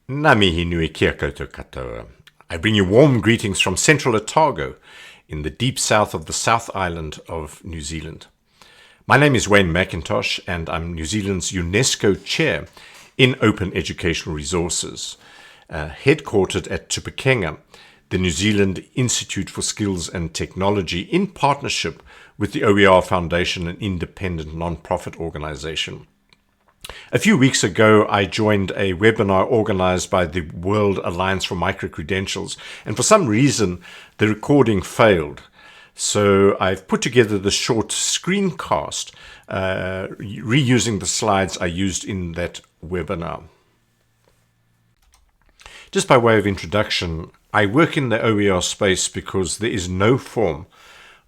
Ngā mihi nui kia koutou katoa. I bring you warm greetings from central Otago in the deep south of the South Island of New Zealand. My name is Wayne McIntosh and I'm New Zealand's UNESCO Chair in Open Educational Resources, headquartered at Tupukenga, the New Zealand Institute for Skills and Technology, in partnership with the OER Foundation, an independent non-profit organization. A few weeks ago, I joined a webinar organized by the World Alliance for Microcredentials, and for some reason, the recording failed. So I've put together the short screencast, reusing the slides I used in that webinar. Just by way of introduction, I work in the OER space because there is no form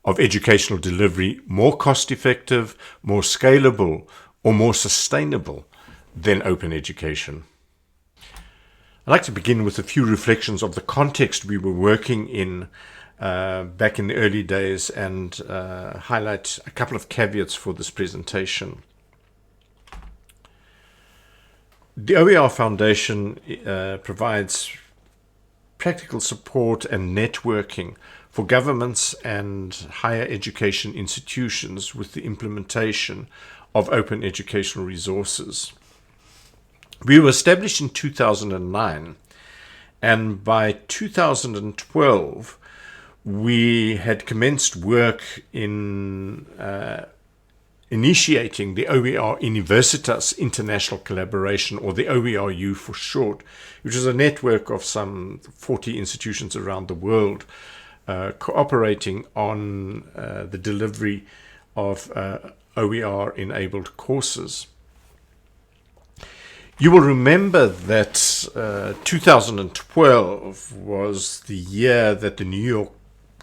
of educational delivery more cost-effective, more scalable, or more sustainable than open education. I'd like to begin with a few reflections of the context we were working in back in the early days and highlight a couple of caveats for this presentation. The OER Foundation provides practical support and networking for governments and higher education institutions with the implementation of open educational resources. We were established in 2009, and by 2012 we had commenced work in initiating the OER Universitas International Collaboration, or the OERu for short, which is a network of some 40 institutions around the world cooperating on the delivery of OER-enabled courses. You will remember that 2012 was the year that the New York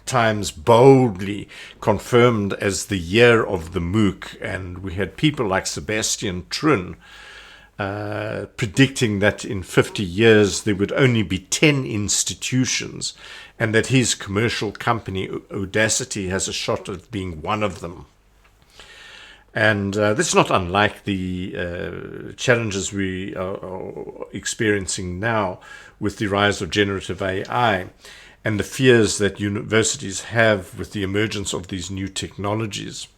Times boldly confirmed as the year of the MOOC, and we had people like Sebastian Trün predicting that in 50 years there would only be 10 institutions and that his commercial company Udacity has a shot at being one of them. And this is not unlike the challenges we are experiencing now with the rise of generative AI and the fears that universities have with the emergence of these new technologies.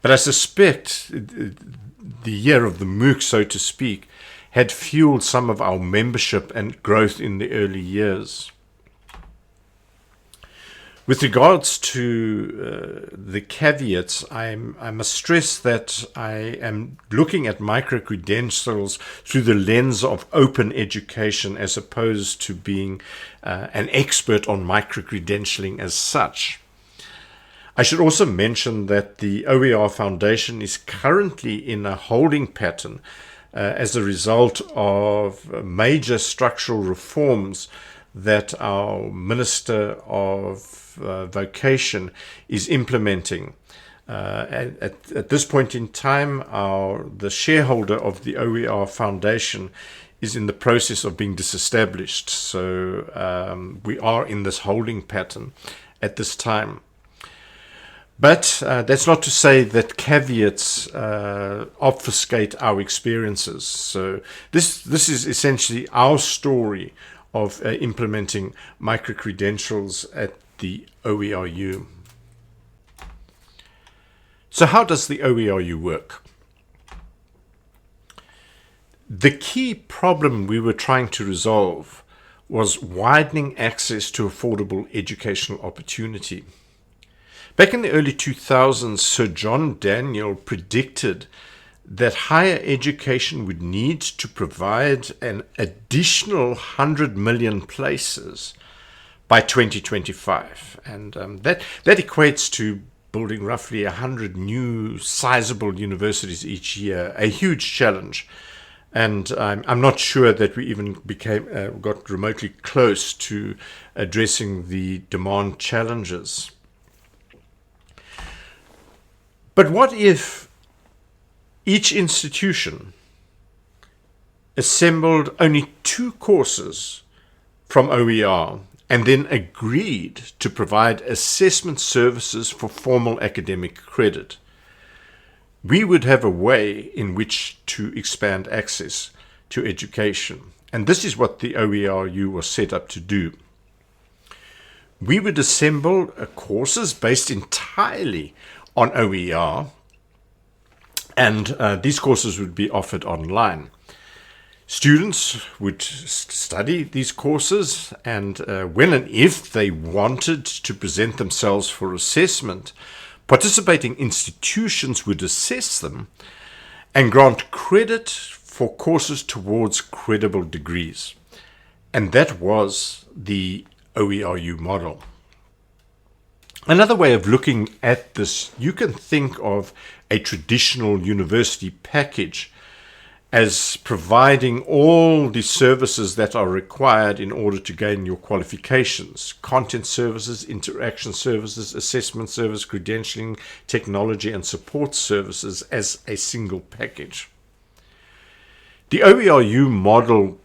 But I suspect the year of the MOOC, so to speak, had fueled some of our membership and growth in the early years. With regards to the caveats, I must stress that I am looking at micro-credentials through the lens of open education as opposed to being an expert on micro-credentialing as such. I should also mention that the OER Foundation is currently in a holding pattern as a result of major structural reforms that our Minister of Vocation is implementing. At this point in time, the shareholder of the OER Foundation is in the process of being disestablished. So we are in this holding pattern at this time. But that's not to say that caveats obfuscate our experiences. So this is essentially our story of implementing micro-credentials at the OERu. So how does the OERu work? The key problem we were trying to resolve was widening access to affordable educational opportunity. Back in the early 2000s, Sir John Daniel predicted that higher education would need to provide an additional 100 million places by 2025. And that equates to building roughly 100 new sizable universities each year, a huge challenge. And I'm not sure that we even got remotely close to addressing the demand challenges. But what if each institution assembled only 2 courses from OER and then agreed to provide assessment services for formal academic credit? We would have a way in which to expand access to education. And this is what the OERu was set up to do. We would assemble courses based entirely on OER, and these courses would be offered online. Students would study these courses, and when and if they wanted to present themselves for assessment, participating institutions would assess them and grant credit for courses towards credible degrees. And that was the OERu model. Another way of looking at this, you can think of a traditional university package as providing all the services that are required in order to gain your qualifications: content services, interaction services, assessment service, credentialing, technology, and support services as a single package. The OERu model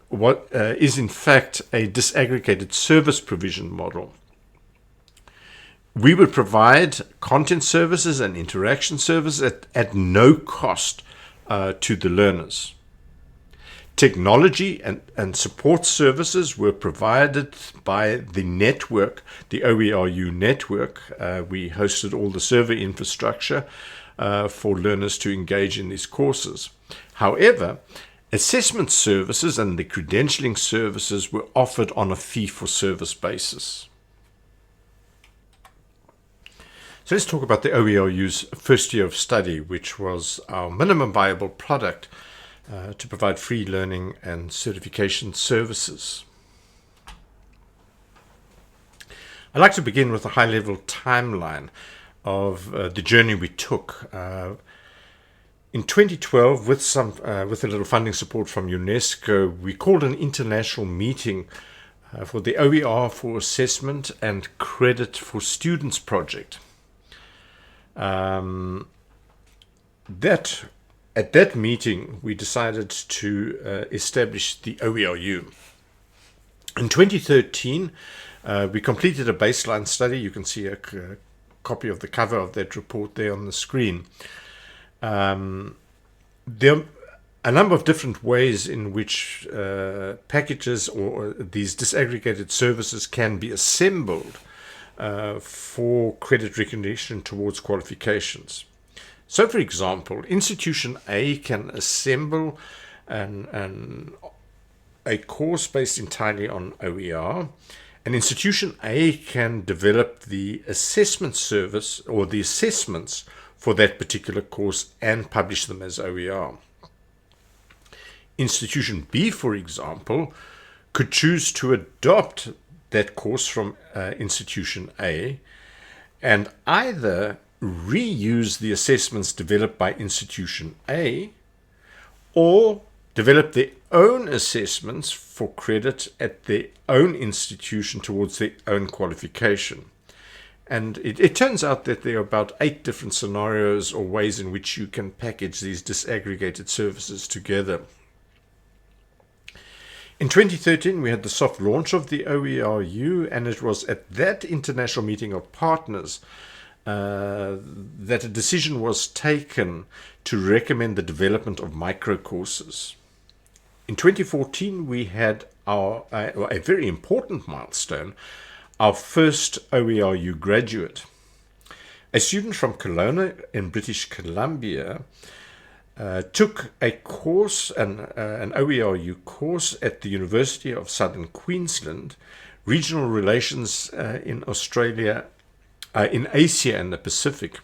is in fact a disaggregated service provision model. We would provide content services and interaction services at no cost to the learners. Technology and support services were provided by the network, the OERu network. We hosted all the server infrastructure for learners to engage in these courses. However, assessment services and the credentialing services were offered on a fee-for-service basis. So let's talk about the OERu's first year of study, which was our minimum viable product to provide free learning and certification services. I'd like to begin with a high-level timeline of the journey we took. In 2012, with a little funding support from UNESCO, we called an international meeting for the OER for Assessment and Credit for Students project. At that meeting, we decided to establish the OERu. In 2013, we completed a baseline study. You can see a copy of the cover of that report there on the screen. There are a number of different ways in which packages or these disaggregated services can be assembled for credit recognition towards qualifications. So, for example, Institution A can assemble a course based entirely on OER, and Institution A can develop the assessment service or the assessments for that particular course and publish them as OER. Institution B, for example, could choose to adopt that course from Institution A and either reuse the assessments developed by Institution A or develop their own assessments for credit at their own institution towards their own qualification. And it turns out that there are about 8 different scenarios or ways in which you can package these disaggregated services together. In 2013, we had the soft launch of the OERu, and it was at that international meeting of partners that a decision was taken to recommend the development of micro courses. In 2014, we had a very important milestone, our first OERu graduate. A student from Kelowna in British Columbia took a course, an OERu course at the University of Southern Queensland, Regional Relations in Australia, in Asia and the Pacific.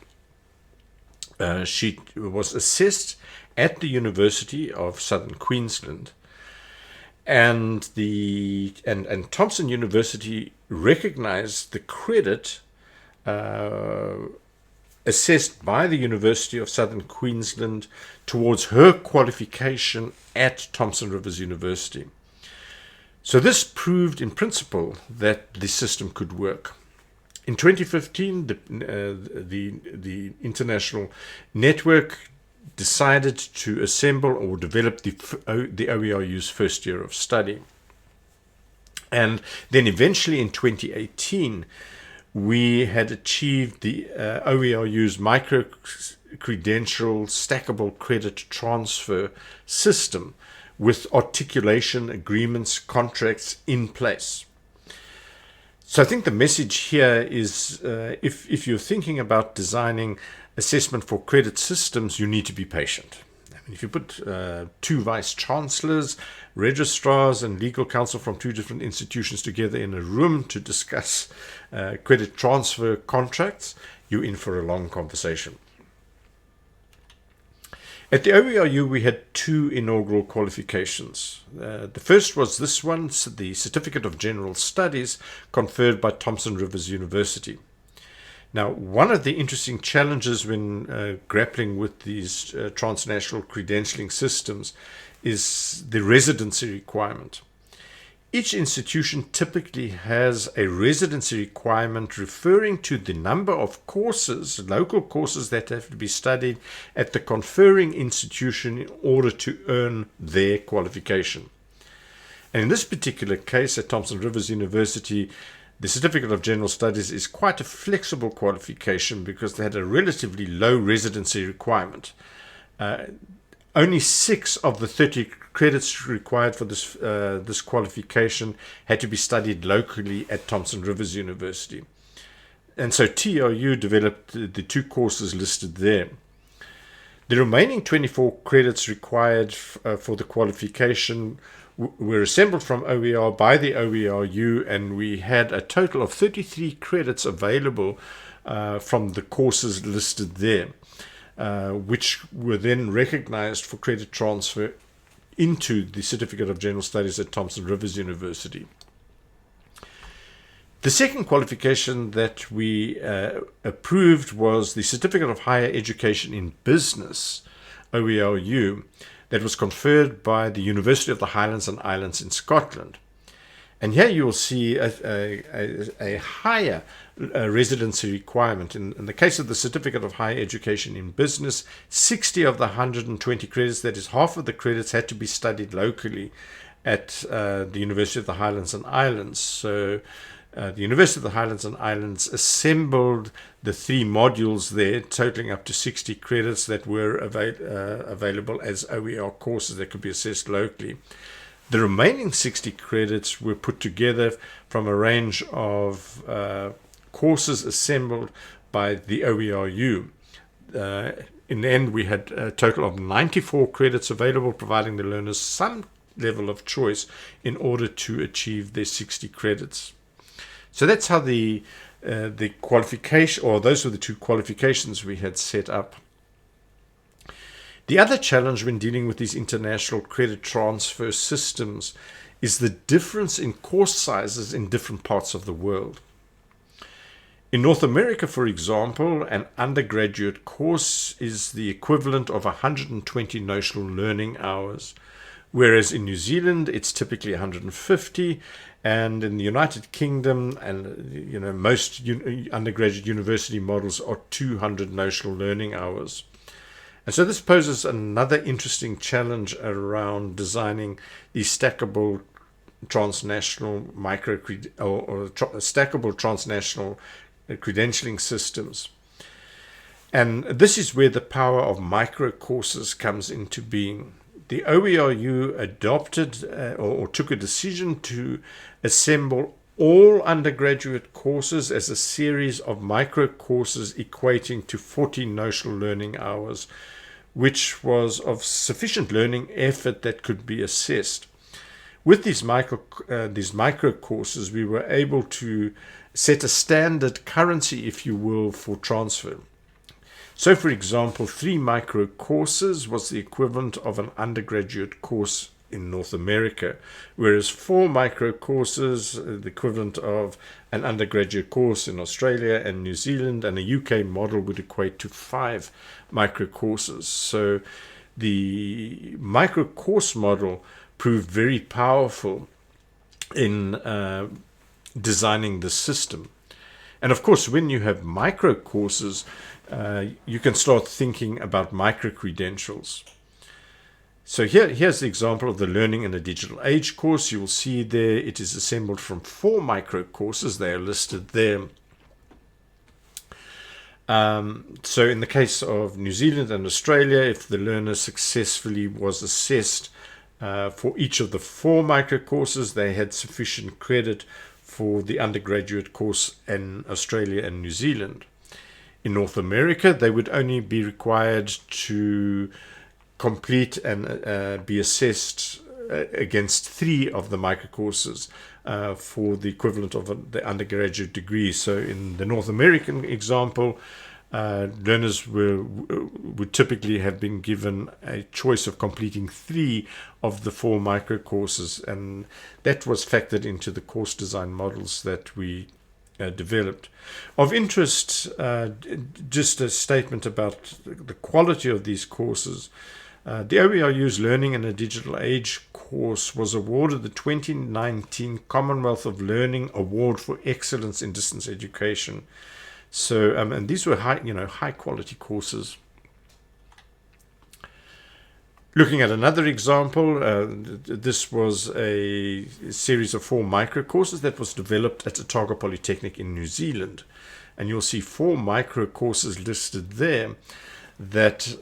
She was assessed at the University of Southern Queensland, and Thompson University recognized the credit assessed by the University of Southern Queensland towards her qualification at Thompson Rivers University. So this proved in principle that the system could work. In 2015, the international network decided to assemble or develop the OERu's first year of study. And then eventually in 2018, we had achieved the OERu's micro-credential stackable credit transfer system, with articulation, agreements, contracts in place. So I think the message here is if you're thinking about designing assessment for credit systems, you need to be patient. I mean, if you put two vice chancellors, registrars, and legal counsel from two different institutions together in a room to discuss credit transfer contracts, you're in for a long conversation. At the OERu, we had two inaugural qualifications. The first was this one, the Certificate of General Studies, conferred by Thompson Rivers University. Now, one of the interesting challenges when grappling with these transnational credentialing systems is the residency requirement. Each institution typically has a residency requirement referring to the number of courses, local courses that have to be studied at the conferring institution in order to earn their qualification. And in this particular case at Thompson Rivers University, the Certificate of General Studies is quite a flexible qualification because they had a relatively low residency requirement. Only 6 of the 30 credits required for this qualification had to be studied locally at Thompson Rivers University. And so TRU developed the 2 courses listed there. The remaining 24 credits required for the qualification were assembled from OER by the OERu, and we had a total of 33 credits available from the courses listed there. Which were then recognized for credit transfer into the Certificate of General Studies at Thompson Rivers University. The second qualification that we approved was the Certificate of Higher Education in Business, OERu, that was conferred by the University of the Highlands and Islands in Scotland. And here you will see a higher residency requirement. In the case of the Certificate of Higher Education in Business, 60 of the 120 credits, that is half of the credits, had to be studied locally at the University of the Highlands and Islands. So the University of the Highlands and Islands assembled the 3 modules there, totaling up to 60 credits that were available as OER courses that could be assessed locally. The remaining 60 credits were put together from a range of courses assembled by the OERu. In the end, we had a total of 94 credits available, providing the learners some level of choice in order to achieve their 60 credits. So that's how the qualification, or those were the 2 qualifications we had set up. The other challenge when dealing with these international credit transfer systems is the difference in course sizes in different parts of the world. In North America, for example, an undergraduate course is the equivalent of 120 notional learning hours, whereas in New Zealand it's typically 150, and in the United Kingdom and most undergraduate university models are 200 notional learning hours. And so this poses another interesting challenge around designing these stackable transnational stackable transnational credentialing systems. And this is where the power of micro courses comes into being. The OERu adopted or took a decision to assemble all undergraduate courses as a series of micro courses equating to 40 notional learning hours, which was of sufficient learning effort that could be assessed. With these micro courses, we were able to set a standard currency, if you will, for transfer. So, for example, 3 micro courses was the equivalent of an undergraduate course in North America, whereas 4 micro courses, the equivalent of an undergraduate course in Australia and New Zealand, and a UK model would equate to 5 micro courses. So the micro course model proved very powerful in designing the system. And of course, when you have micro courses, you can start thinking about micro-credentials. So here's the example of the Learning in a Digital Age course. You will see there it is assembled from 4 micro courses. They are listed there. So in the case of New Zealand and Australia, if the learner successfully was assessed For each of the 4 micro courses, they had sufficient credit for the undergraduate course in Australia and New Zealand. In North America, they would only be required to complete and be assessed against 3 of the micro courses for the equivalent of the undergraduate degree. So in the North American example, learners would typically have been given a choice of completing 3 of the 4 micro courses, and that was factored into the course design models that we developed. Of interest, just a statement about the quality of these courses. The OERu's Learning in a Digital Age course was awarded the 2019 Commonwealth of Learning Award for Excellence in Distance Education. So, and these were high quality courses. Looking at another example, this was a series of 4 micro courses that was developed at Otago Polytechnic in New Zealand. And you'll see 4 micro courses listed there that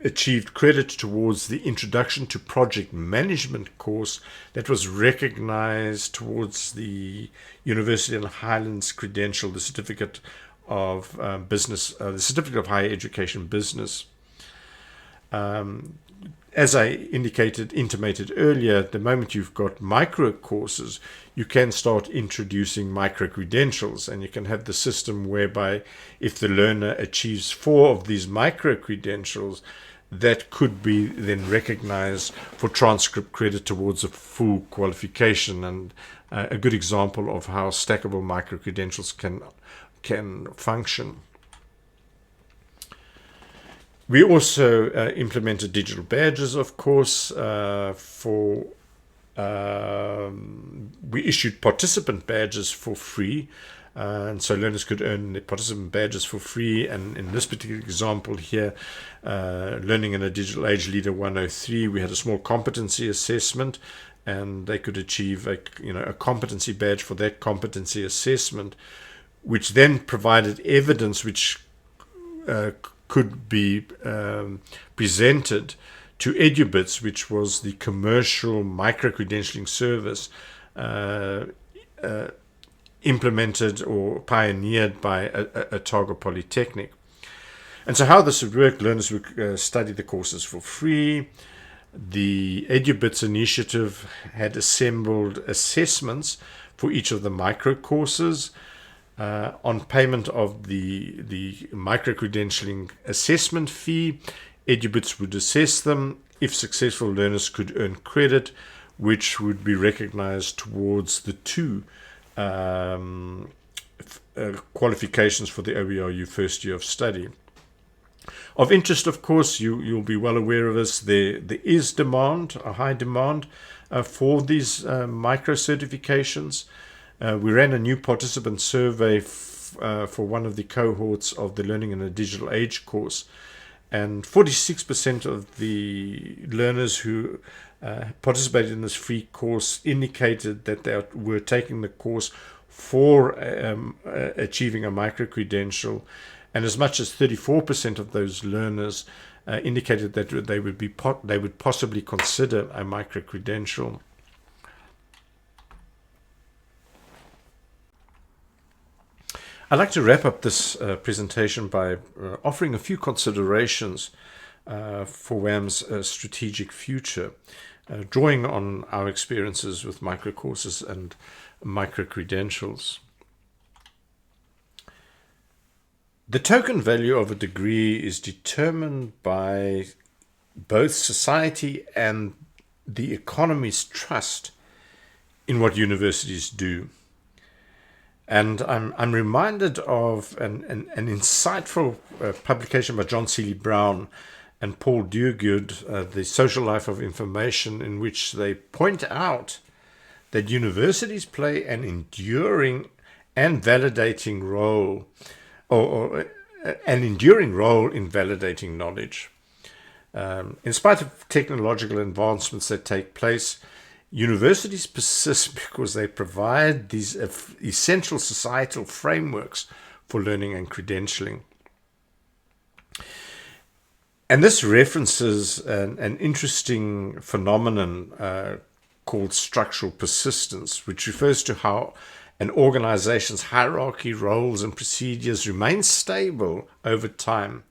achieved credit towards the Introduction to Project Management course that was recognized towards the University of Highlands Credential, the Certificate of Business, the Certificate of Higher Education Business. As I intimated earlier, the moment you've got micro courses, you can start introducing micro-credentials, and you can have the system whereby if the learner achieves 4 of these micro-credentials, that could be then recognized for transcript credit towards a full qualification. And a good example of how stackable micro-credentials can function. We also implemented digital badges, of course, we issued participant badges for free, and so learners could earn the participant badges for free. And in this particular example here, Learning in a Digital Age Leader 103, we had a small competency assessment, and they could achieve a competency badge for that competency assessment, which then provided evidence which could be presented to EduBits, which was the commercial micro-credentialing service implemented or pioneered by Otago Polytechnic. And so how this would work, learners would study the courses for free. The EduBits initiative had assembled assessments for each of the micro courses. On payment of the micro-credentialing assessment fee, EduBits would assess them. If successful, learners could earn credit, which would be recognized towards the 2 qualifications for the OERu first year of study. Of interest, of course, you'll be well aware of this, there is demand, a high demand for these micro certifications. We ran a new participant survey for one of the cohorts of the Learning in a Digital Age course, and 46% of the learners who participated in this free course indicated that they were taking the course for achieving a micro-credential, and as much as 34% of those learners indicated that they would possibly consider a micro-credential. I'd like to wrap up this presentation by offering a few considerations for WAM's strategic future, drawing on our experiences with micro courses and micro credentials. The token value of a degree is determined by both society and the economy's trust in what universities do. And I'm reminded of an insightful publication by John Seeley Brown and Paul Duguid, The Social Life of Information, in which they point out that universities play an enduring and validating role, or an enduring role in validating knowledge. In spite of technological advancements that take place, universities persist because they provide these essential societal frameworks for learning and credentialing. And this references an interesting phenomenon called structural persistence, which refers to how an organization's hierarchy, roles, and procedures remain stable over time,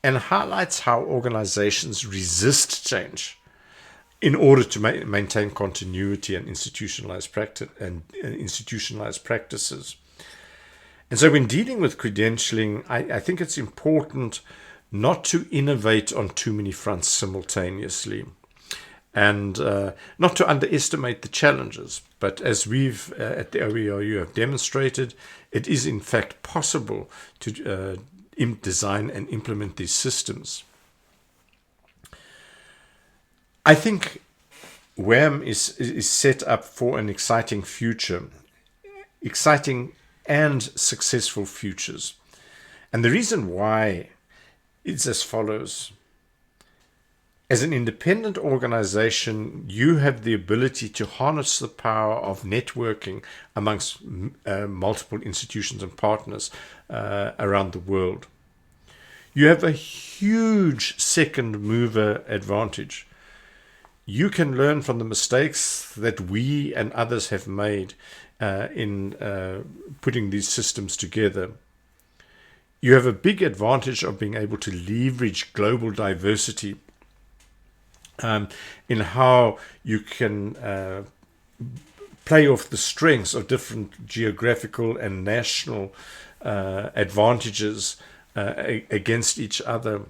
and highlights how organizations resist change in order to maintain continuity and institutionalized practices. And so when dealing with credentialing, I think it's important not to innovate on too many fronts simultaneously, and not to underestimate the challenges. But as we've at the OERu have demonstrated, it is in fact possible to design and implement these systems. I think WAM is set up for an exciting future, exciting and successful futures. And the reason why is as follows. As an independent organization, you have the ability to harness the power of networking amongst multiple institutions and partners around the world. You have a huge second mover advantage. You can learn from the mistakes that we and others have made in putting these systems together. You have a big advantage of being able to leverage global diversity in how you can play off the strengths of different geographical and national advantages against each other.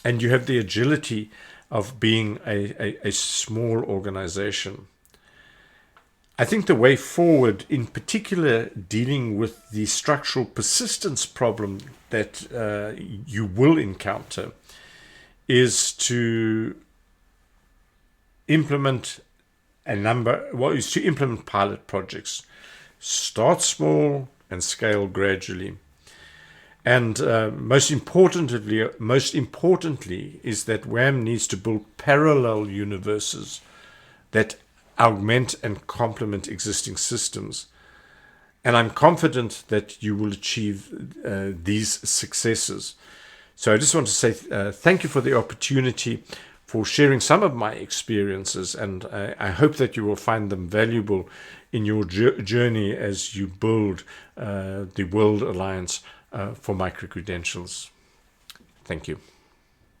And you have the agility of being a small organization. I think the way forward, in particular dealing with the structural persistence problem that you will encounter, is to implement pilot projects. Start small and scale gradually. And most importantly is that WAM needs to build parallel universes that augment and complement existing systems. And I'm confident that you will achieve these successes. So I just want to say thank you for the opportunity for sharing some of my experiences, and I hope that you will find them valuable in your journey as you build the World Alliance for Microcredentials. Thank you.